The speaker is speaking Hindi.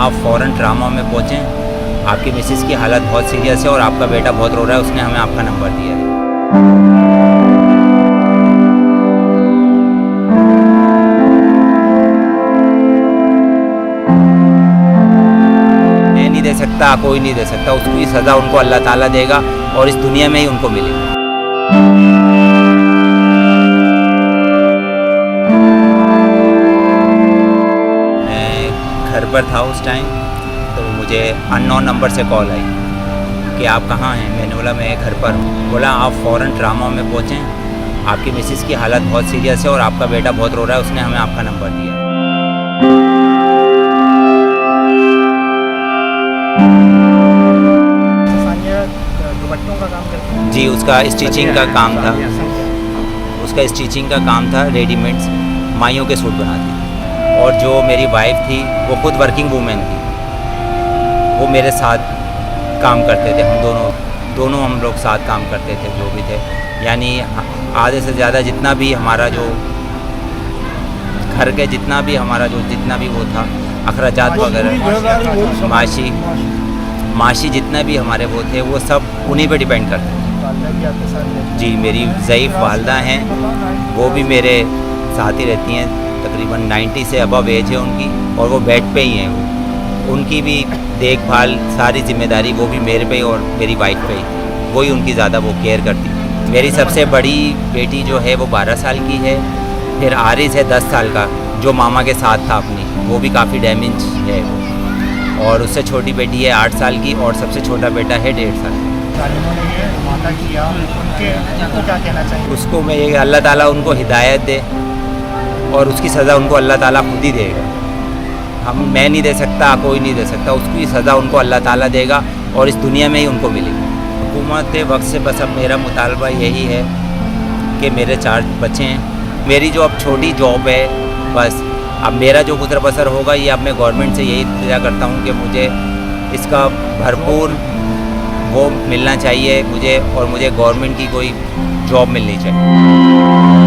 आप फ़ौरन ट्रामा में पहुँचें। आपकी मिसेस की हालत बहुत सीरियस है और आपका बेटा बहुत रो रहा है, उसने हमें आपका नंबर दिया है। मैं नहीं दे सकता, कोई नहीं दे सकता, उसकी सज़ा उनको अल्लाह ताला देगा और इस दुनिया में ही उनको मिलेगी। घर पर था उस टाइम, तो मुझे अननोन नंबर से कॉल आई कि आप कहाँ हैं। मैंने बोला मैं घर पर हूँ। बोला आप फ़ौरन ट्रामा में पहुँचें, आपकी मिसेस की हालत बहुत सीरियस है और आपका बेटा बहुत रो रहा है, उसने हमें आपका नंबर दिया है। दुपट्टों का काम करते हैं? जी, उसका स्टिचिंग का काम था। उसका स्टिचिंग का काम था, रेडीमेड्स माइयों के सूट बनाती थी। और जो मेरी वाइफ थी वो खुद वर्किंग वूमेन थी, वो मेरे साथ काम करते थे। हम दोनों हम लोग साथ काम करते थे, जो भी थे। यानी आधे से ज़्यादा जितना भी हमारा जो घर के जितना भी वो था, अखराजात वगैरह, माशी जितना भी हमारे वो थे, वो सब उन्हीं पे डिपेंड करते थे। जी, मेरी ज़ईफ़ वालदा हैं, वो भी मेरे साथ ही रहती हैं। तकरीबन 90 से अबव एज है उनकी, और वो बेड पे ही हैं। उनकी भी देखभाल, सारी जिम्मेदारी वो भी मेरे पे और मेरी वाइफ पे ही, वही उनकी ज़्यादा वो केयर करती थी। मेरी सबसे बड़ी बेटी जो है वो 12 साल की है। फिर आरिज़ है 10 साल का, जो मामा के साथ था अपनी, वो भी काफ़ी डैमेज है वो। और उससे छोटी बेटी है 8 साल की, और सबसे छोटा बेटा है 1.5 साल का। माता किया, उनको क्या कहना चाहिए? उसको मैं ये अल्लाह ताला उनको हिदायत दे और उसकी सज़ा उनको अल्लाह ताला खुद ही देगा। मैं नहीं दे सकता, कोई नहीं दे सकता, उसकी सज़ा उनको अल्लाह ताला देगा और इस दुनिया में ही उनको मिलेगी। हुकूमत वक्त से बस अब मेरा मुतालबा यही है कि मेरे 4 बच्चे हैं। मेरी जो अब छोटी जॉब है, बस अब मेरा जो गुजर बसर होगा ये अब मैं गवर्नमेंट से यही इंतज़ार करता हूँ कि मुझे इसका भरपूर वो मिलना चाहिए मुझे, और मुझे गवर्नमेंट की कोई जॉब मिलनी चाहिए।